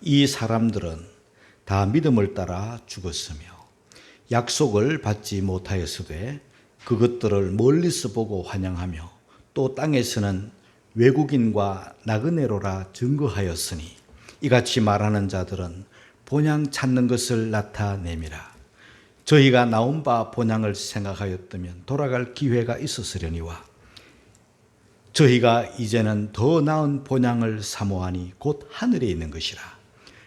이 사람들은 다 믿음을 따라 죽었으며 약속을 받지 못하였으되 그것들을 멀리서 보고 환영하며 또 땅에서는 외국인과 나그네로라 증거하였으니 이같이 말하는 자들은 본향 찾는 것을 나타내미라. 저희가 나온 바 본향을 생각하였다면 돌아갈 기회가 있었으려니와 저희가 이제는 더 나은 본향을 사모하니 곧 하늘에 있는 것이라.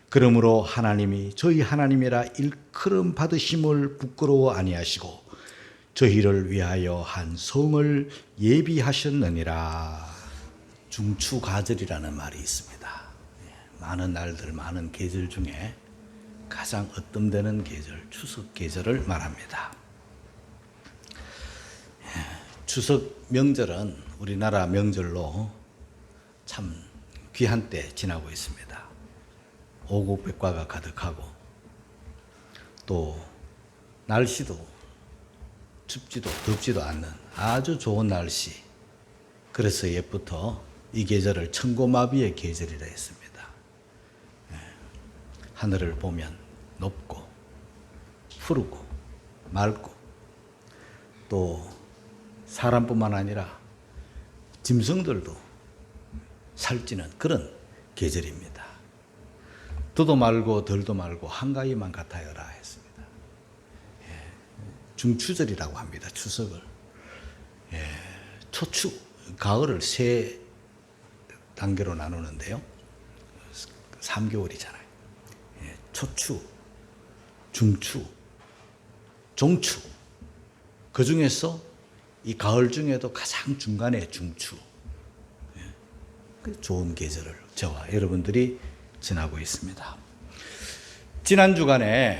그러므로 하나님이 저희 하나님이라 일컬음 받으심을 부끄러워 아니하시고 저희를 위하여 한 성을 예비하셨느니라. 중추가절이라는 말이 있습니다. 많은 날들, 많은 계절 중에 가장 으뜸되는 계절, 추석 계절을 말합니다. 추석 명절은 우리나라 명절로 참 귀한 때 지나고 있습니다. 오곡백과가 가득하고 또 날씨도 춥지도 덥지도 않는 아주 좋은 날씨. 그래서 옛부터 이 계절을 천고마비의 계절이라 했습니다. 하늘을 보면 높고 푸르고 맑고 또 사람뿐만 아니라 짐승들도 살찌는 그런 계절입니다. 더도 말고 덜도 말고 한가위만 같아요라 했습니다. 중추절이라고 합니다. 추석을. 초추, 가을을 세 단계로 나누는데요. 3개월이잖아요. 초추, 중추, 종추. 그 중에서 이 가을 중에도 가장 중간에 중추. 좋은 계절을 저와 여러분들이 지나고 있습니다. 지난 주간에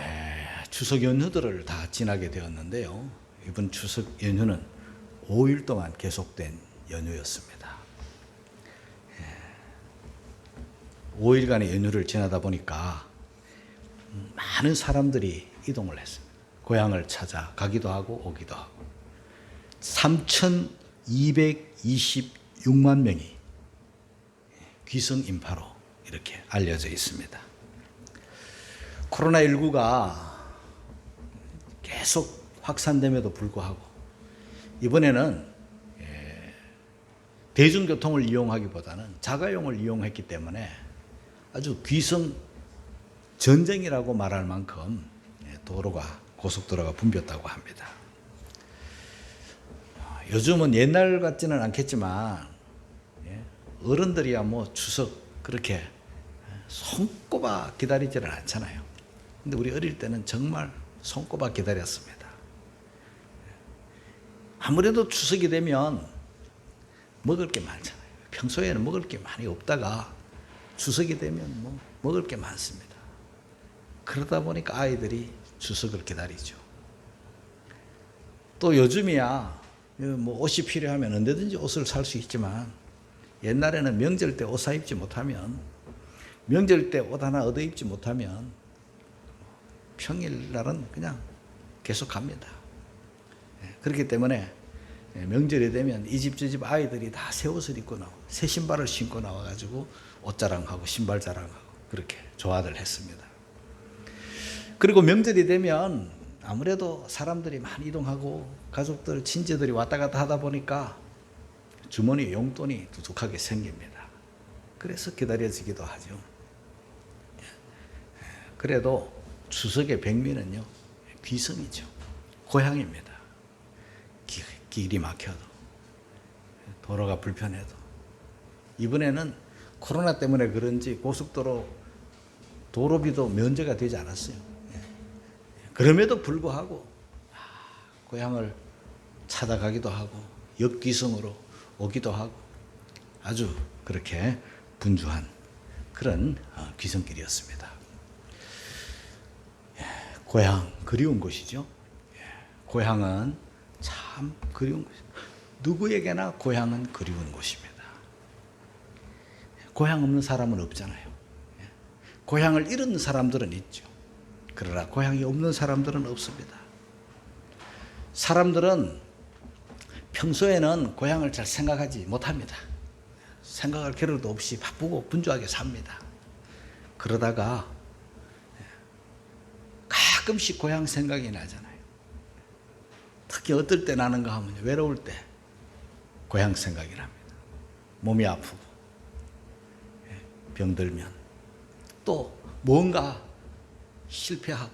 추석 연휴들을 다 지나게 되었는데요. 이번 추석 연휴는 5일 동안 계속된 연휴였습니다. 5일간의 연휴를 지나다 보니까 많은 사람들이 이동을 했습니다. 고향을 찾아 가기도 하고 오기도 하고 3,226만 명이 귀성 인파로 이렇게 알려져 있습니다. 코로나19가 계속 확산됨에도 불구하고 이번에는 대중교통을 이용하기보다는 자가용을 이용했기 때문에 아주 귀성 전쟁이라고 말할 만큼 도로가 고속도로가 붐볐다고 합니다. 요즘은 옛날 같지는 않겠지만 어른들이야 뭐 추석 그렇게 손꼽아 기다리지는 않잖아요. 근데 우리 어릴 때는 정말 손꼽아 기다렸습니다. 아무래도 추석이 되면 먹을 게 많잖아요. 평소에는 먹을 게 많이 없다가 추석이 되면 뭐 먹을 게 많습니다. 그러다 보니까 아이들이 추석을 기다리죠. 또 요즘이야 뭐 옷이 필요하면 언제든지 옷을 살 수 있지만 옛날에는 명절 때 옷 사 입지 못하면 명절 때 옷 하나 얻어 입지 못하면 평일날은 그냥 계속 갑니다. 그렇기 때문에 명절이 되면 이 집 저 집 아이들이 다 새 옷을 입고 나와 새 신발을 신고 나와가지고 옷 자랑하고 신발 자랑하고 그렇게 좋아들 했습니다. 그리고 명절이 되면 아무래도 사람들이 많이 이동하고 가족들 친지들이 왔다 갔다 하다 보니까 주머니 용돈이 두둑하게 생깁니다. 그래서 기다려지기도 하죠. 그래도 추석의 백미는요 귀성이죠. 고향입니다. 길이 막혀도 도로가 불편해도 이번에는 코로나 때문에 그런지 고속도로 도로비도 면제가 되지 않았어요. 그럼에도 불구하고 고향을 찾아가기도 하고 역귀성으로 오기도 하고 아주 그렇게 분주한 그런 귀성길이었습니다. 고향 그리운 곳이죠. 고향은 참 그리운 곳입니다. 누구에게나 고향은 그리운 곳입니다. 고향 없는 사람은 없잖아요. 고향을 잃은 사람들은 있죠. 그러나 고향이 없는 사람들은 없습니다. 사람들은 평소에는 고향을 잘 생각하지 못합니다. 생각할 겨를도 없이 바쁘고 분주하게 삽니다. 그러다가 가끔씩 고향 생각이 나잖아요. 특히 어떨 때 나는가 하면 외로울 때 고향 생각이 납니다. 몸이 아프고 병들면 또 뭔가 실패하고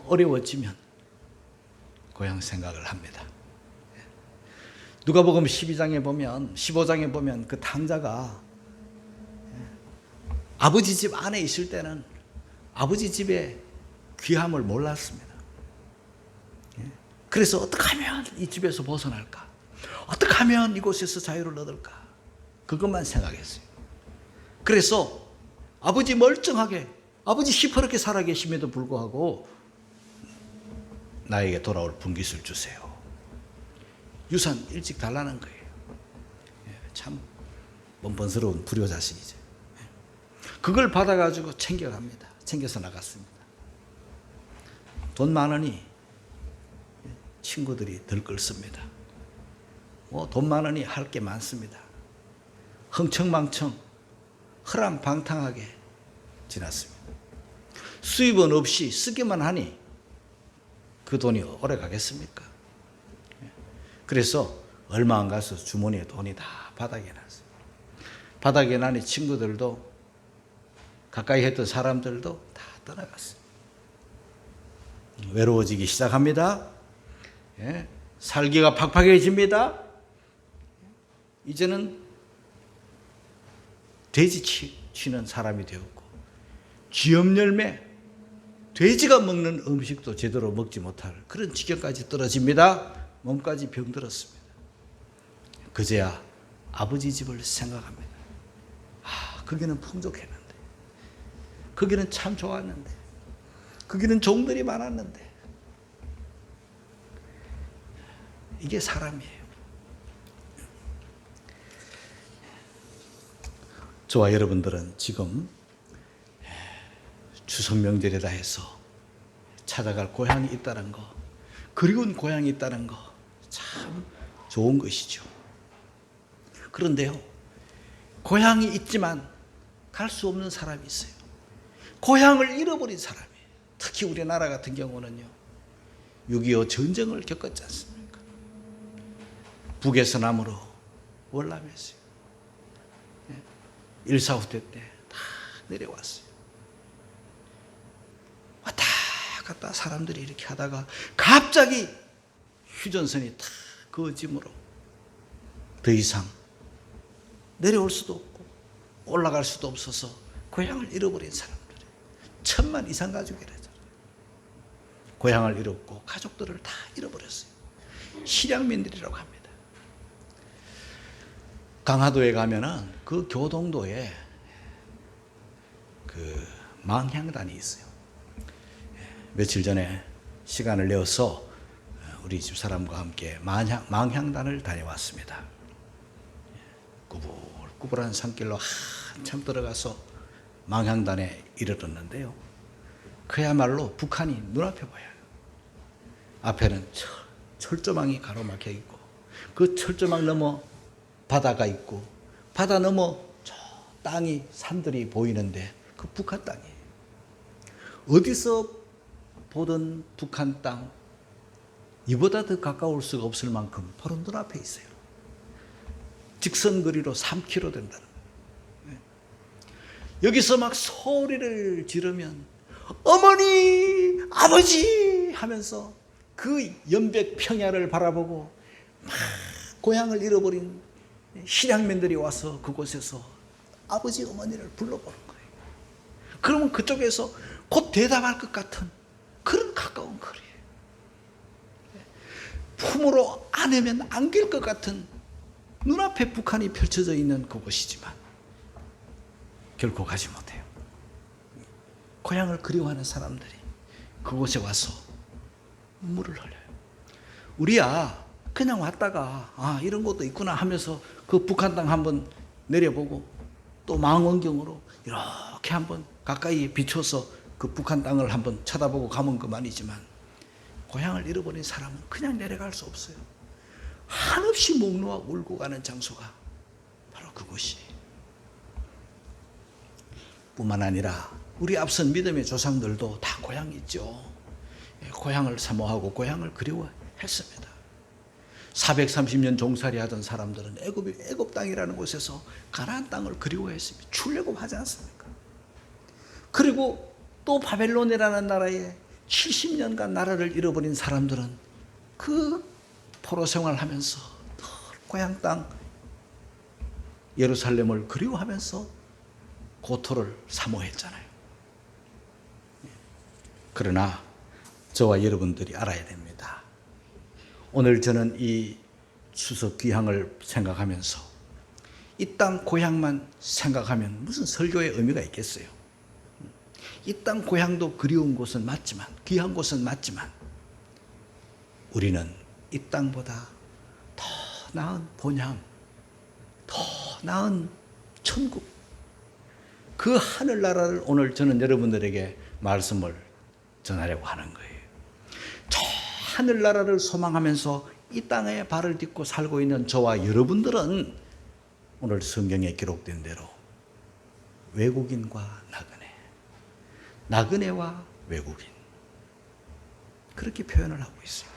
어려워지면 고향 생각을 합니다. 누가복음 15장에 보면 그 탕자가 아버지 집 안에 있을 때는 아버지 집의 귀함을 몰랐습니다. 그래서 어떻게 하면 이 집에서 벗어날까? 어떻게 하면 이곳에서 자유를 얻을까? 그것만 생각했어요. 그래서 아버지 멀쩡하게, 아버지 시퍼렇게 살아계심에도 불구하고 나에게 돌아올 분깃을 주세요. 유산 일찍 달라는 거예요. 참 번번스러운 불효자식이죠. 그걸 받아가지고 챙겨갑니다. 챙겨서 나갔습니다. 돈 많으니 친구들이 들끓습니다. 돈 많으니 할 게 많습니다. 흥청망청 허랑방탕하게 지났습니다. 수입은 없이 쓰기만 하니 그 돈이 오래 가겠습니까? 그래서 얼마 안 가서 주머니에 돈이 다 바닥에 났어요. 바닥에 나니 친구들도 가까이 했던 사람들도 다 떠나갔어요. 외로워지기 시작합니다. 살기가 팍팍해집니다. 이제는 돼지 치는 사람이 되었고 쥐염열매, 돼지가 먹는 음식도 제대로 먹지 못할 그런 지경까지 떨어집니다. 몸까지 병들었습니다. 그제야 아버지 집을 생각합니다. 거기는 풍족했는데, 거기는 참 좋았는데, 거기는 종들이 많았는데. 이게 사람이에요. 저와 여러분들은 지금 추석 명절이라 해서 찾아갈 고향이 있다는 거, 그리운 고향이 있다는 거 참 좋은 것이죠. 그런데요, 고향이 있지만 갈 수 없는 사람이 있어요. 고향을 잃어버린 사람이에요. 특히 우리나라 같은 경우는요, 6.25 전쟁을 겪었지 않습니까? 북에서 남으로 월남했어요. 1.4 때 다 내려왔어요. 왔다 갔다 사람들이 이렇게 하다가 갑자기 휴전선이 탁 그어짐으로 더 이상 내려올 수도 없고 올라갈 수도 없어서 고향을 잃어버린 사람들이 1000만 이상 가족이라잖아요. 고향을 잃었고 가족들을 다 잃어버렸어요. 실향민들이라고 합니다. 강화도에 가면은 그 교동도에 그 망향단이 있어요. 며칠 전에 시간을 내어서 우리 집사람과 함께 망향단을 다녀왔습니다. 꾸불꾸불한 산길로 한참 들어가서 망향단에 이르렀는데요, 그야말로 북한이 눈앞에 보여요. 앞에는 철조망이 가로막혀 있고 그 철조망 너머 바다가 있고 바다 너머 저 땅이 산들이 보이는데 그 북한 땅이에요. 어디서 보던 북한 땅, 이보다 더 가까울 수가 없을 만큼 바로 눈앞에 있어요. 직선거리로 3km 된다는 거예요. 여기서 막 소리를 지르면 어머니, 아버지 하면서 그 연백 평야를 바라보고 막 고향을 잃어버린 실향민들이 와서 그곳에서 아버지, 어머니를 불러보는 거예요. 그러면 그쪽에서 곧 대답할 것 같은 그런 가까운 거리예요. 품으로 안으면 안길 것 같은 눈앞에 북한이 펼쳐져 있는 그곳이지만 결코 가지 못해요. 고향을 그리워하는 사람들이 그곳에 와서 눈물을 흘려요. 우리야 그냥 왔다가 이런 것도 있구나 하면서 그 북한 땅 한번 내려보고 또 망원경으로 이렇게 한번 가까이 비춰서 그 북한 땅을 한번 쳐다보고 가면 그만이지만, 고향을 잃어버린 사람은 그냥 내려갈 수 없어요. 한없이 목 놓아 울고 가는 장소가 바로 그곳이에요. 뿐만 아니라 우리 앞선 믿음의 조상들도 다 고향이 있죠. 고향을 사모하고 고향을 그리워했습니다. 430년 종살이 하던 사람들은 애굽 땅이라는 곳에서 가나안 땅을 그리워했습니다. 출애굽하지 않습니까? 그리고 또 바벨론이라는 나라에 70년간 나라를 잃어버린 사람들은 그 포로 생활하면서 늘 고향 땅 예루살렘을 그리워하면서 고토를 사모했잖아요. 그러나 저와 여러분들이 알아야 됩니다. 오늘 저는 이 추석 귀향을 생각하면서 이 땅 고향만 생각하면 무슨 설교의 의미가 있겠어요? 이 땅 고향도 그리운 곳은 맞지만, 귀한 곳은 맞지만, 우리는 이 땅보다 더 나은 본향, 더 나은 천국, 그 하늘나라를 오늘 저는 여러분들에게 말씀을 전하려고 하는 거예요. 저 하늘나라를 소망하면서 이 땅에 발을 딛고 살고 있는 저와 여러분들은 오늘 성경에 기록된 대로 외국인과 나그네와 외국인, 그렇게 표현을 하고 있어요.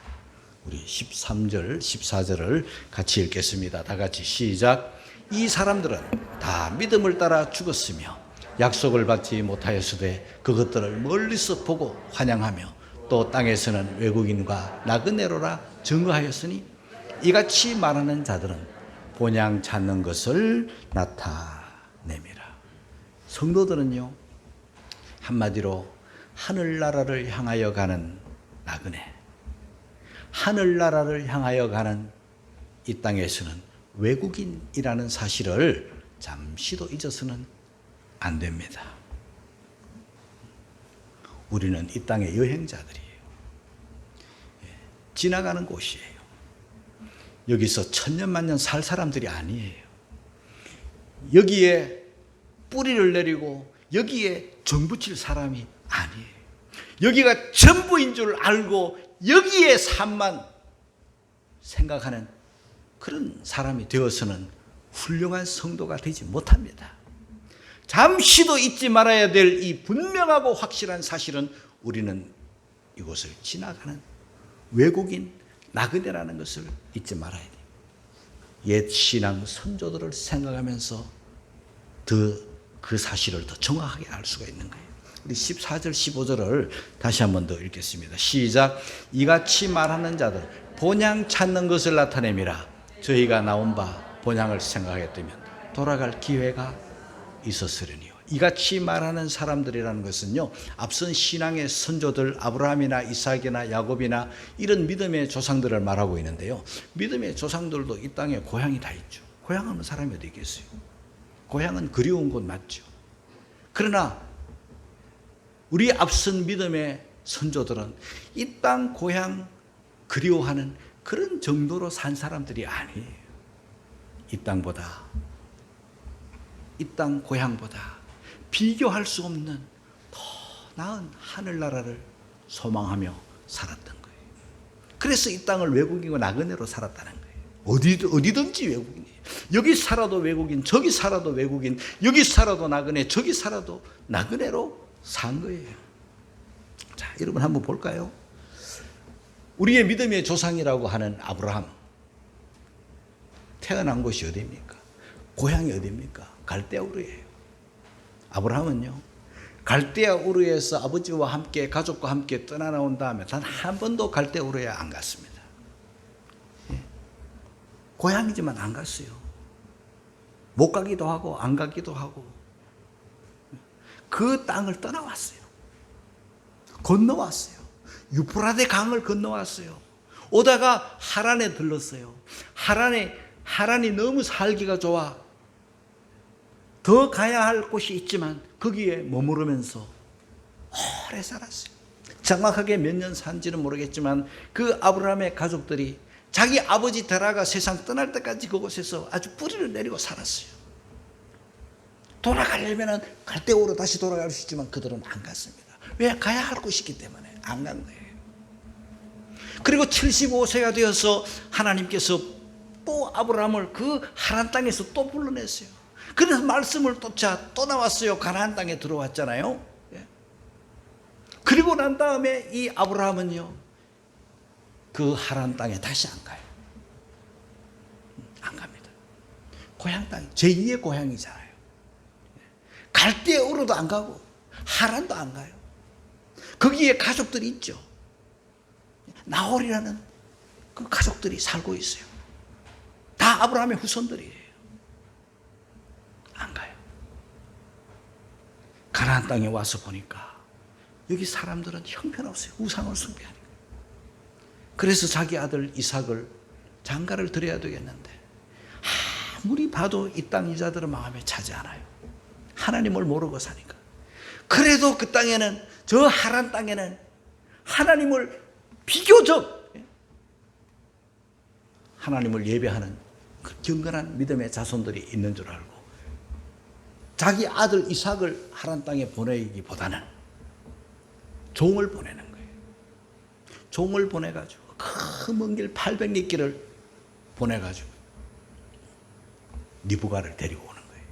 우리 13절, 14절을 같이 읽겠습니다. 다 같이 시작. 이 사람들은 다 믿음을 따라 죽었으며 약속을 받지 못하였으되 그것들을 멀리서 보고 환영하며 또 땅에서는 외국인과 나그네로라 증거하였으니 이같이 말하는 자들은 본향 찾는 것을 나타냅니다. 성도들은요, 한마디로 하늘나라를 향하여 가는 나그네, 하늘나라를 향하여 가는 이 땅에서는 외국인이라는 사실을 잠시도 잊어서는 안 됩니다. 우리는 이 땅의 여행자들이에요. 지나가는 곳이에요. 여기서 천년만년 살 사람들이 아니에요. 여기에 뿌리를 내리고 여기에 정붙일 사람이 아니에요. 여기가 전부인 줄 알고 여기에 삶만 생각하는 그런 사람이 되어서는 훌륭한 성도가 되지 못합니다. 잠시도 잊지 말아야 될 이 분명하고 확실한 사실은 우리는 이곳을 지나가는 외국인, 나그네라는 것을 잊지 말아야 돼요. 옛 신앙 선조들을 생각하면서 그 사실을 더 정확하게 알 수가 있는 거예요. 우리 14절, 15절을 다시 한 번 더 읽겠습니다. 시작. 이같이 말하는 자들 본향 찾는 것을 나타내미라. 저희가 나온 바 본향을 생각하였다면 돌아갈 기회가 있었으려니요. 이같이 말하는 사람들이라는 것은요, 앞선 신앙의 선조들 아브라함이나 이삭이나 야곱이나 이런 믿음의 조상들을 말하고 있는데요, 믿음의 조상들도 이 땅에 고향이 다 있죠. 고향 없는 사람이 어디 있겠어요? 고향은 그리운 곳 맞죠. 그러나 우리 앞선 믿음의 선조들은 이 땅 고향 그리워하는 그런 정도로 산 사람들이 아니에요. 이 땅보다, 이 땅 고향보다 비교할 수 없는 더 나은 하늘나라를 소망하며 살았던 거예요. 그래서 이 땅을 외국인과 나그네로 살았다는 거예요. 어디든지 외국인이에요. 여기 살아도 외국인, 저기 살아도 외국인, 여기 살아도 나그네, 저기 살아도 나그네로 산 거예요. 자, 여러분 한번 볼까요? 우리의 믿음의 조상이라고 하는 아브라함, 태어난 곳이 어디입니까? 고향이 어디입니까? 갈대아 우르예요. 아브라함은요, 갈대아 우르에서 아버지와 함께 가족과 함께 떠나나온 다음에 단 한 번도 갈대아 우르에 안 갔습니다. 고향이지만 안 갔어요. 못 가기도 하고 안 가기도 하고 그 땅을 떠나왔어요. 건너왔어요. 유프라데 강을 건너왔어요. 오다가 하란에 들렀어요. 하란이 너무 살기가 좋아. 더 가야 할 곳이 있지만 거기에 머무르면서 오래 살았어요. 정확하게 몇 년 산지는 모르겠지만 그 아브라함의 가족들이 자기 아버지 데라가 세상 떠날 때까지 그곳에서 아주 뿌리를 내리고 살았어요. 돌아가려면 갈대아우르 다시 돌아갈 수 있지만 그들은 안 갔습니다. 왜? 가야 할 곳이 있기 때문에 안 간 거예요. 그리고 75세가 되어서 하나님께서 또 아브라함을 그 하란 땅에서 또 불러냈어요. 그래서 말씀을 쫓아 또 나왔어요. 가나안 땅에 들어왔잖아요. 그리고 난 다음에 이 아브라함은요, 그 하란 땅에 다시 안 가요. 안 갑니다. 고향 땅, 제2의 고향이잖아요. 갈대우로도 안 가고 하란도 안 가요. 거기에 가족들이 있죠. 나홀이라는 그 가족들이 살고 있어요. 다 아브라함의 후손들이에요. 안 가요. 가나안 땅에 와서 보니까 여기 사람들은 형편없어요. 우상을 숭배하니까. 그래서 자기 아들 이삭을 장가를 드려야 되겠는데 아무리 봐도 이 땅 이자들은 마음에 차지 않아요. 하나님을 모르고 사니까. 그래도 그 땅에는, 저 하란 땅에는 하나님을 비교적 하나님을 예배하는 그 경건한 믿음의 자손들이 있는 줄 알고 자기 아들 이삭을 하란 땅에 보내기보다는 종을 보내는 거예요. 종을 보내가지고 그 먼 길 800리 길을 보내가지고 리브가를 데리고 오는 거예요.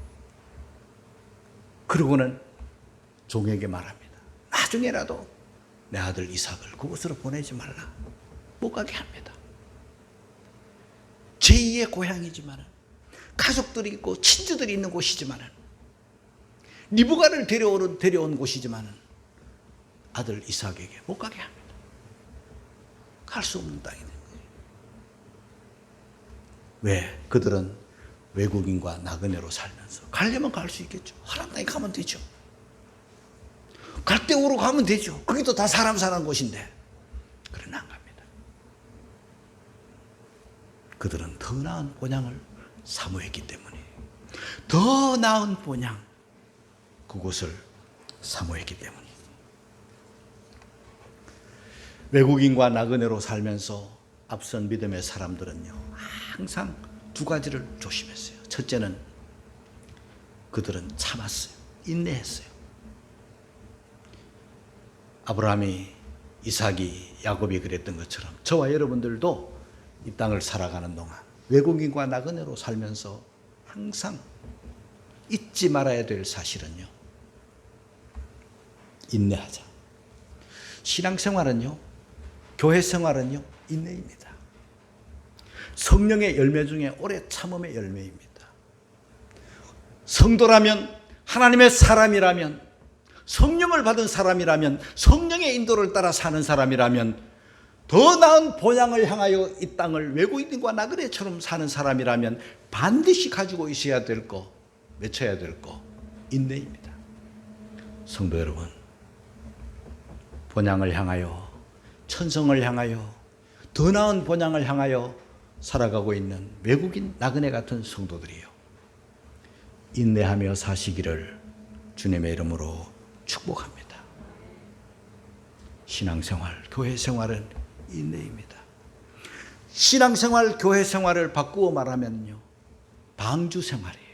그러고는 종에게 말합니다. 나중에라도 내 아들 이삭을 그곳으로 보내지 말라. 못 가게 합니다. 제2의 고향이지만, 가족들이 있고 친지들이 있는 곳이지만, 리브가를 데려온 곳이지만 아들 이삭에게 못 가게 합니다. 갈 수 없는 땅이 된 거예요. 왜? 그들은 외국인과 나그네로 살면서 가려면 갈 수 있겠죠. 하란 땅에 가면 되죠. 갈대우로 가면 되죠. 거기도 다 사람 사는 곳인데. 그러나 안 갑니다. 그들은 더 나은 본향을 사모했기 때문에, 더 나은 본향, 그곳을 사모했기 때문에. 외국인과 나그네로 살면서 앞선 믿음의 사람들은요, 항상 두 가지를 조심했어요. 첫째는 그들은 참았어요. 인내했어요. 아브라함이, 이삭이, 야곱이 그랬던 것처럼 저와 여러분들도 이 땅을 살아가는 동안 외국인과 나그네로 살면서 항상 잊지 말아야 될 사실은요, 인내하자. 신앙생활은요, 교회생활은요, 인내입니다. 성령의 열매 중에 오래 참음의 열매입니다. 성도라면, 하나님의 사람이라면, 성령을 받은 사람이라면, 성령의 인도를 따라 사는 사람이라면, 더 나은 본향을 향하여 이 땅을 외국인과 나그네처럼 사는 사람이라면 반드시 가지고 있어야 될 거, 외쳐야 될 거, 인내입니다. 성도 여러분, 본향을 향하여, 천성을 향하여, 더 나은 본향을 향하여 살아가고 있는 외국인 나그네 같은 성도들이요, 인내하며 사시기를 주님의 이름으로 축복합니다. 신앙생활, 교회생활은 인내입니다. 신앙생활, 교회생활을 바꾸어 말하면요, 방주생활이에요.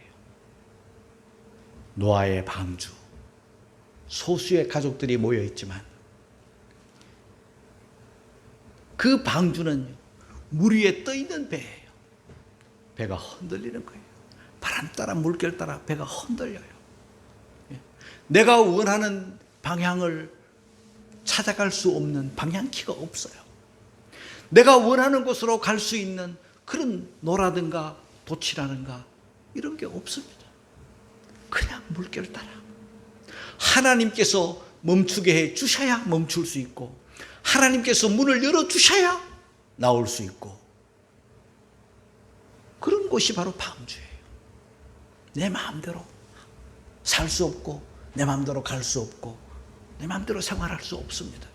노아의 방주, 소수의 가족들이 모여있지만 그 방주는 물 위에 떠있는 배예요. 배가 흔들리는 거예요. 바람 따라, 물결 따라 배가 흔들려요. 내가 원하는 방향을 찾아갈 수 없는 방향키가 없어요. 내가 원하는 곳으로 갈 수 있는 그런 노라든가 돛이라든가 이런 게 없습니다. 그냥 물결 따라. 하나님께서 멈추게 해 주셔야 멈출 수 있고, 하나님께서 문을 열어주셔야 나올 수 있고, 그런 곳이 바로 방주예요. 내 마음대로 살 수 없고, 내 마음대로 갈 수 없고, 내 마음대로 생활할 수 없습니다.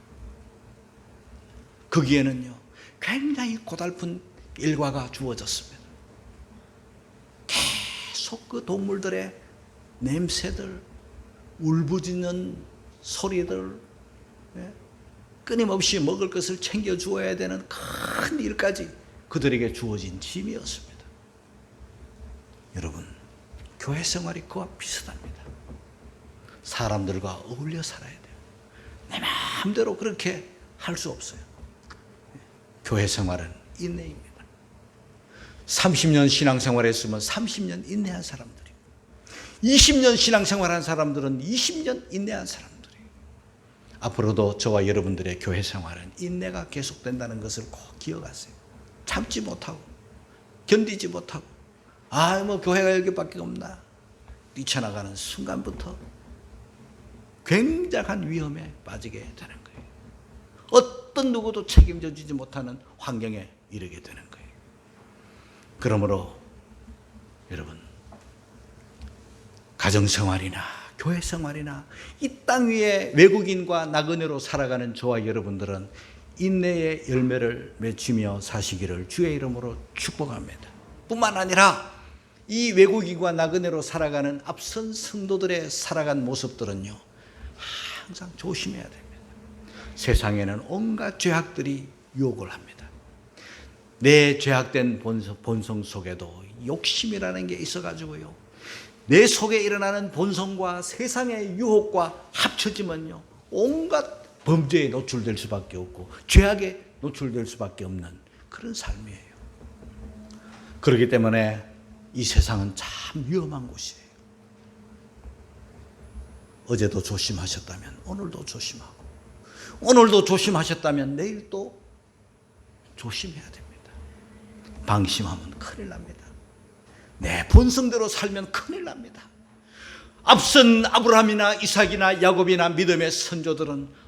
거기에는요, 굉장히 고달픈 일과가 주어졌습니다. 계속 그 동물들의 냄새들, 울부짖는 소리들, 끊임없이 먹을 것을 챙겨 주어야 되는 큰 일까지 그들에게 주어진 짐이었습니다. 여러분, 교회 생활이 그와 비슷합니다. 사람들과 어울려 살아야 돼요. 내 마음대로 그렇게 할 수 없어요. 교회 생활은 인내입니다. 30년 신앙생활 했으면 30년 인내한 사람들이에요. 20년 신앙생활한 사람들은 20년 인내한 사람들이에요. 앞으로도 저와 여러분들의 교회 생활은 인내가 계속된다는 것을 꼭 기억하세요. 참지 못하고 견디지 못하고 뭐 교회가 여기밖에 없나 뛰쳐나가는 순간부터 굉장한 위험에 빠지게 되는 거예요. 어떤 누구도 책임져 주지 못하는 환경에 이르게 되는 거예요. 그러므로 여러분, 가정생활이나 교회생활이나 이 땅 위에 외국인과 나그네로 살아가는 저와 여러분들은 인내의 열매를 맺으며 사시기를 주의 이름으로 축복합니다. 뿐만 아니라 이 외국인과 나그네로 살아가는 앞선 성도들의 살아간 모습들은요, 항상 조심해야 됩니다. 세상에는 온갖 죄악들이 유혹을 합니다. 내 죄악된 본성 속에도 욕심이라는 게 있어가지고요, 내 속에 일어나는 본성과 세상의 유혹과 합쳐지면요, 온갖 범죄에 노출될 수밖에 없고 죄악에 노출될 수밖에 없는 그런 삶이에요. 그렇기 때문에 이 세상은 참 위험한 곳이에요. 어제도 조심하셨다면 오늘도 조심하고, 오늘도 조심하셨다면 내일도 조심해야 됩니다. 방심하면 큰일 납니다. 내 본성대로 살면 큰일 납니다. 앞선 아브라함이나 이삭이나 야곱이나 믿음의 선조들은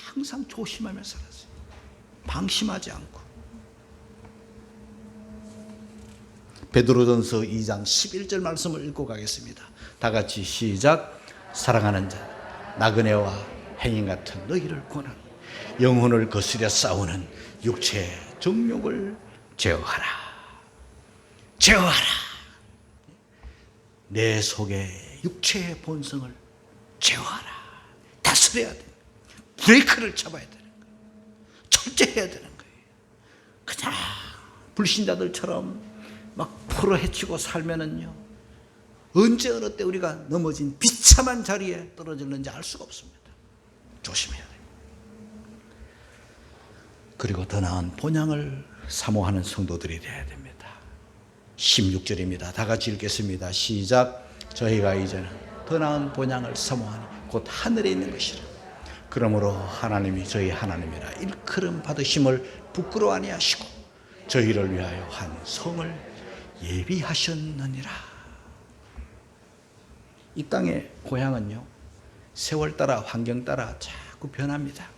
항상 조심하며 살았어요. 방심하지 않고. 베드로전서 2장 11절 말씀을 읽고 가겠습니다. 다 같이 시작. 사랑하는 자, 나그네와 행인 같은 너희를 권하노니 영혼을 거스려 싸우는 육체의 정욕을 제어하라. 제어하라. 내 속에 육체의 본성을 제어하라. 다스려야 돼. 브레이크를 잡아야 되는 거예요. 절제해야 되는 거예요. 그냥 불신자들처럼 막 풀어헤치고 살면은요, 언제 어느 때 우리가 넘어진 비참한 자리에 떨어졌는지 알 수가 없습니다. 조심해야 돼요. 그리고 더 나은 본향을 사모하는 성도들이 되어야 됩니다. 16절입니다. 다 같이 읽겠습니다. 시작. 저희가 이제는 더 나은 본향을 사모하니 곧 하늘에 있는 것이라. 그러므로 하나님이 저희 하나님이라 일컬음 받으심을 부끄러워 아니하시고 저희를 위하여 한 성을 예비하셨느니라. 이 땅의 고향은요, 세월 따라 환경 따라 자꾸 변합니다.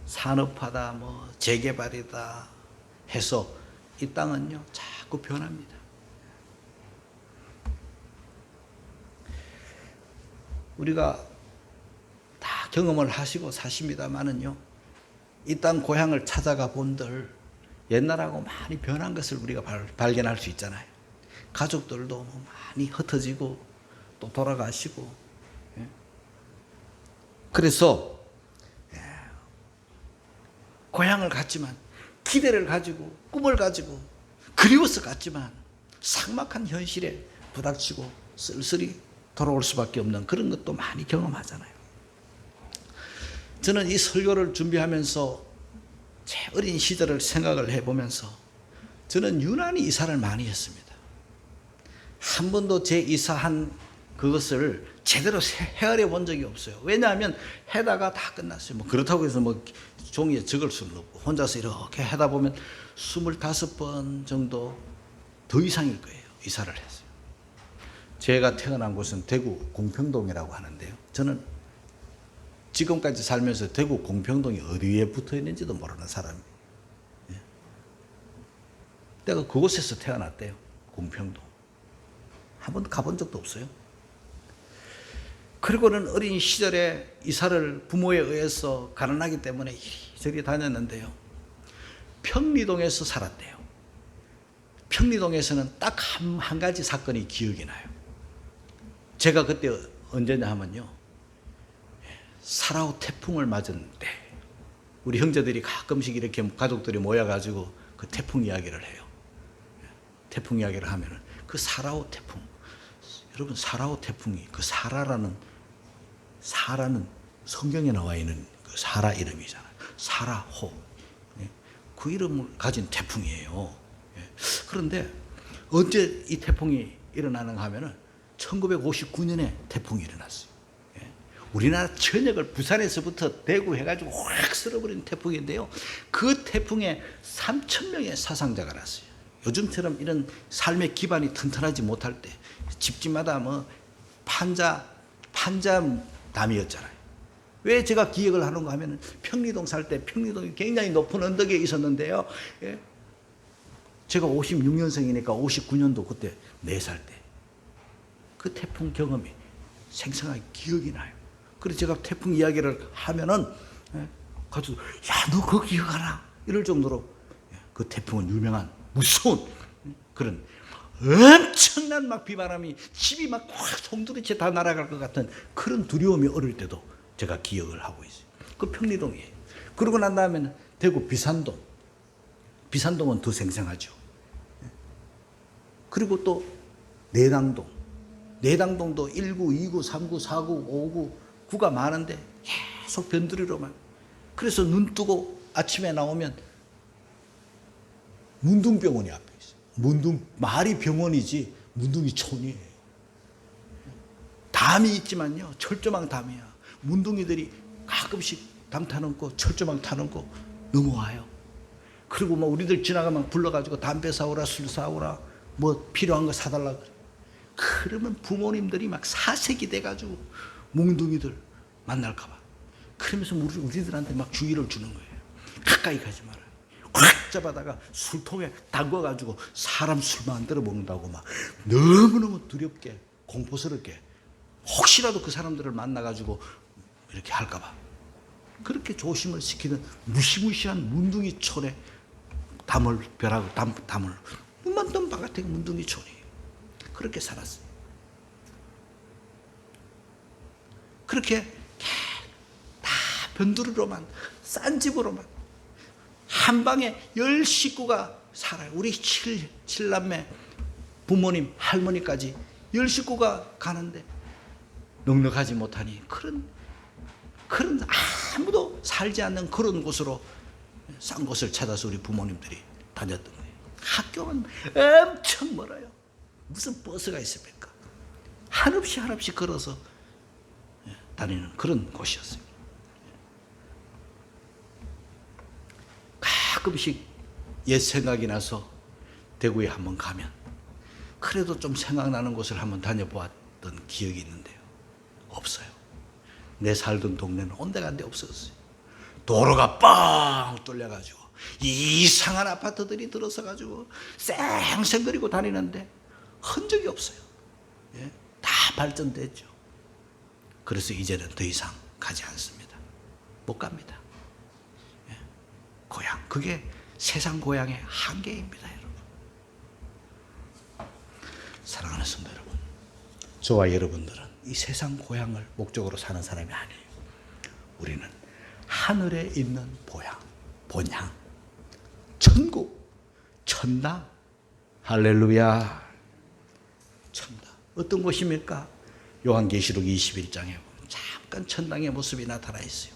산업화다, 재개발이다 해서 이 땅은요 자꾸 변합니다. 우리가 다 경험을 하시고 사십니다만은요, 이 땅 고향을 찾아가 본들 옛날하고 많이 변한 것을 우리가 발견할 수 있잖아요. 가족들도 많이 흩어지고 또 돌아가시고. 그래서 고향을 갔지만, 기대를 가지고 꿈을 가지고 그리워서 갔지만 삭막한 현실에 부닥치고 쓸쓸히 돌아올 수밖에 없는 그런 것도 많이 경험하잖아요. 저는 이 설교를 준비하면서 제 어린 시절을 생각을 해보면서 저는 유난히 이사를 많이 했습니다. 한 번도 제 이사한 그것을 제대로 헤아려 본 적이 없어요. 왜냐하면 해다가 다 끝났어요. 그렇다고 해서 종이에 적을 수는 없고 혼자서 이렇게 하다 보면 25번 정도 더 이상일 거예요. 이사를 했어요. 제가 태어난 곳은 대구 공평동이라고 하는데요, 저는 지금까지 살면서 대구 공평동이 어디에 붙어 있는지도 모르는 사람이에요. 내가 그곳에서 태어났대요. 공평동. 한 번도 가본 적도 없어요. 그리고는 어린 시절에 이사를 부모에 의해서 가난하기 때문에 이리저리 다녔는데요, 평리동에서 살았대요. 평리동에서는 딱 한 가지 사건이 기억이 나요. 제가 그때 언제냐 하면요, 사라오 태풍을 맞은 때 우리 형제들이 가끔씩 이렇게 가족들이 모여가지고 그 태풍 이야기를 해요. 태풍 이야기를 하면은 그 사라오 태풍, 여러분 사라오 태풍이 그 사라는 성경에 나와 있는 그 사라 이름이잖아요. 사라호. 그 이름을 가진 태풍이에요. 그런데 언제 이 태풍이 일어나는가 하면은 1959년에 태풍이 일어났어요. 예. 우리나라 전역을 부산에서부터 대구 해가지고 확 쓸어버린 태풍인데요. 그 태풍에 3,000명의 사상자가 났어요. 요즘처럼 이런 삶의 기반이 튼튼하지 못할 때 집집마다 뭐 판자담이었잖아요. 왜 제가 기억을 하는가 하면 평리동 살 때 평리동이 굉장히 높은 언덕에 있었는데요. 예. 제가 56년생이니까 59년도 그때 4살 때 그 태풍 경험이 생생하게 기억이 나요. 그래서 제가 태풍 이야기를 하면은 가서 야, 너 그거 기억하나? 이럴 정도로 그 태풍은 유명한 무서운 그런 엄청난 막 비바람이 집이 막 확 송두리째 다 날아갈 것 같은 그런 두려움이 어릴 때도 제가 기억을 하고 있어요. 그 평리동이에요. 그러고 난 다음에는 대구 비산동. 비산동은 더 생생하죠. 그리고 또 내당동. 내당동도 1구, 2구, 3구, 4구, 5구, 구가 많은데 계속 변두리로만. 그래서 눈 뜨고 아침에 나오면 문둥병원이 앞에 있어요. 말이 병원이지 문둥이 촌이에요. 담이 있지만요, 철조망 담이야. 문둥이들이 가끔씩 담 타놓고 철조망 타놓고 넘어와요. 그리고 뭐 우리들 지나가면 불러가지고 담배 사오라, 술 사오라, 뭐 필요한 거 사달라 그래. 그러면 부모님들이 막 사색이 돼가지고 몽둥이들 만날까봐. 그러면서 우리들한테 막 주의를 주는 거예요. 가까이 가지 마라. 꽉 잡아다가 술통에 담궈가지고 사람 술 만들어 먹는다고 막 너무너무 두렵게 공포스럽게 혹시라도 그 사람들을 만나가지고 이렇게 할까봐 그렇게 조심을 시키는 무시무시한 문둥이촌에 담을 눈만 뜨면 바깥에 문둥이촌이에요. 그렇게 살았어요. 그렇게 다 변두리로만 싼 집으로만 한 방에 10식구가 살아요. 우리 7남매 부모님 할머니까지 10식구가 가는데 넉넉하지 못하니 그런 아무도 살지 않는 그런 곳으로 싼 곳을 찾아서 우리 부모님들이 다녔던 거예요. 학교는 엄청 멀어요. 무슨 버스가 있습니까? 한없이 걸어서 다니는 그런 곳이었어요. 가끔씩 옛 생각이 나서 대구에 한번 가면 그래도 좀 생각나는 곳을 한번 다녀보았던 기억이 있는데요. 없어요. 내 살던 동네는 온데간데 없었어요. 도로가 뻥 뚫려가지고 이상한 아파트들이 들어서가지고 쌩쌩거리고 다니는데 흔적이 없어요. 예? 다 발전됐죠. 그래서 이제는 더 이상 가지 않습니다. 못 갑니다. 예? 고향, 그게 세상 고향의 한계입니다, 여러분. 사랑하는 성도 여러분, 저와 여러분들은 이 세상 고향을 목적으로 사는 사람이 아니에요. 우리는 하늘에 있는 본향, 천국, 천당, 할렐루야. 천당. 어떤 곳입니까? 요한계시록 21장에 보면 잠깐 천당의 모습이 나타나 있어요.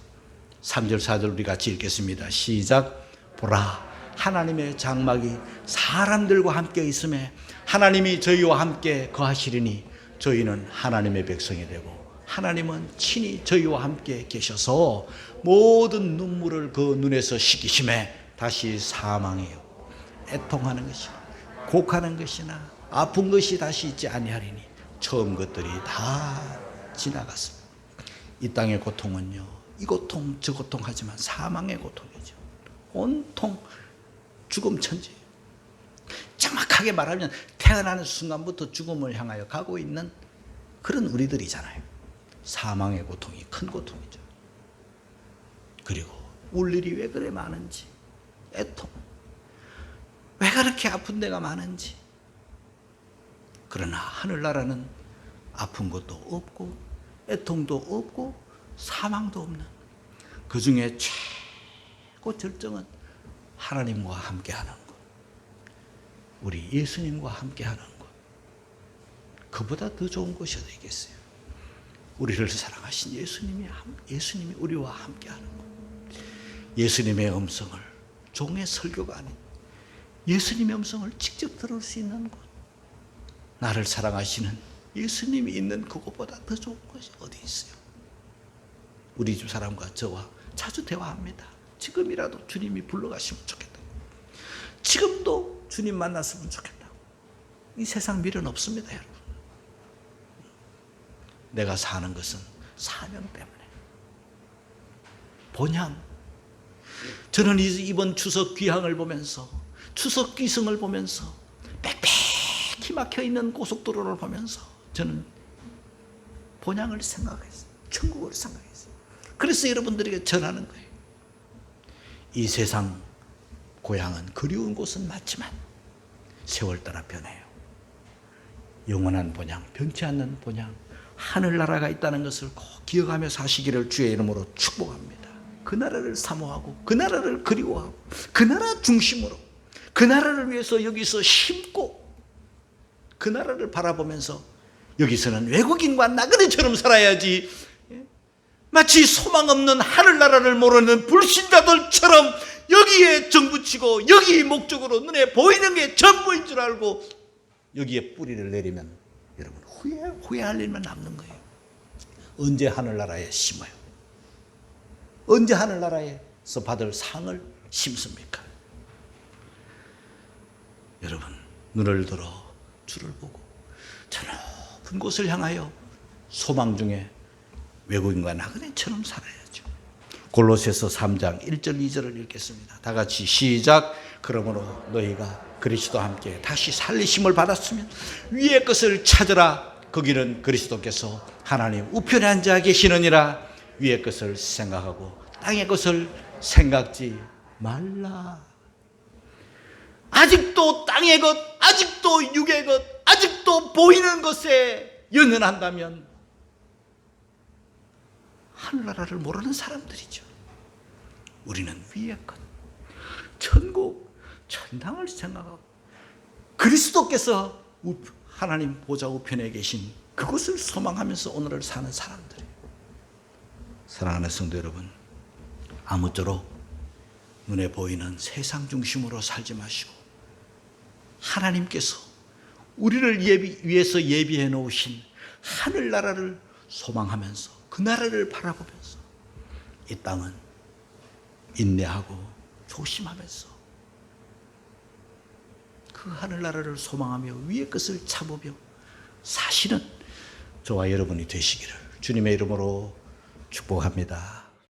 3절 4절 우리 같이 읽겠습니다. 시작. 보라, 하나님의 장막이 사람들과 함께 있음에 하나님이 저희와 함께 거하시리니 저희는 하나님의 백성이 되고 하나님은 친히 저희와 함께 계셔서 모든 눈물을 그 눈에서 씻기심에 다시 사망이요 애통하는 것이나 곡하는 것이나 아픈 것이 다시 있지 아니하리니 처음 것들이 다 지나갔습니다. 이 땅의 고통은요, 이 고통 저 고통하지만 사망의 고통이죠. 온통 죽음 천지예요. 정확하게 말하면 태어나는 순간부터 죽음을 향하여 가고 있는 그런 우리들이잖아요. 사망의 고통이 큰 고통이죠. 그리고 울 일이 왜 그래 많은지, 애통, 왜 그렇게 아픈 데가 많은지. 그러나 하늘나라는 아픈 것도 없고 애통도 없고 사망도 없는, 그 중에 최고 절정은 하나님과 함께하는 것, 우리 예수님과 함께하는 것, 그보다 더 좋은 것이 어디 있겠어요? 우리를 사랑하신 예수님이 우리와 함께하는 것, 예수님의 음성을, 종의 설교가 아닌 예수님의 음성을 직접 들을 수 있는 것, 나를 사랑하시는 예수님이 있는 그것보다 더 좋은 것이 어디 있어요? 우리 집 사람과 저와 자주 대화합니다. 지금이라도 주님이 불러가시면 좋겠다. 지금도 주님 만났으면 좋겠다. 이 세상 미련 없습니다, 여러분. 내가 사는 것은 사명 때문에. 본향. 저는 이번 추석 귀향을 보면서, 추석 귀성을 보면서, 빽빽히 막혀있는 고속도로를 보면서 저는 본향을 생각했어요. 천국을 생각했어요. 그래서 여러분들에게 전하는 거예요. 이 세상 고향은 그리운 곳은 맞지만 세월 따라 변해요. 영원한 본향, 변치 않는 본향, 하늘나라가 있다는 것을 꼭 기억하며 사시기를 주의 이름으로 축복합니다. 그 나라를 사모하고 그 나라를 그리워하고 그 나라 중심으로 그 나라를 위해서 여기서 심고 그 나라를 바라보면서 여기서는 외국인과 나그네처럼 살아야지, 마치 소망 없는 하늘나라를 모르는 불신자들처럼 여기에 정붙이고 여기 목적으로 눈에 보이는 게 전부인 줄 알고 여기에 뿌리를 내리면 여러분 후회할 일만 남는 거예요. 언제 하늘나라에 심어요? 언제 하늘나라에서 받을 상을 심습니까? 여러분, 눈을 들어 주를 보고 저 높은 곳을 향하여 소망 중에 외국인과 나그네처럼 살아야죠. 골로새서 3장 1절 2절을 읽겠습니다. 다 같이 시작. 그러므로 너희가 그리스도와 함께 다시 살리심을 받았으면 위의 것을 찾으라. 거기는 그리스도께서 하나님 우편에 앉아 계시느니라. 위의 것을 생각하고 땅의 것을 생각지 말라. 아직도 땅의 것, 아직도 육의 것, 아직도 보이는 것에 연연한다면 하늘나라를 모르는 사람들이죠. 우리는 위의 것, 천국, 천당을 생각하고 그리스도께서 하나님 보좌 우편에 계신 그것을 소망하면서 오늘을 사는 사람들이에요. 사랑하는 성도 여러분, 아무쪼록 눈에 보이는 세상 중심으로 살지 마시고 하나님께서 우리를 위해서 예비해 놓으신 하늘나라를 소망하면서 그 나라를 바라보면서 이 땅은 인내하고 조심하면서 그 하늘나라를 소망하며 위의 것을 참으며 사시는 저와 여러분이 되시기를 주님의 이름으로 축복합니다.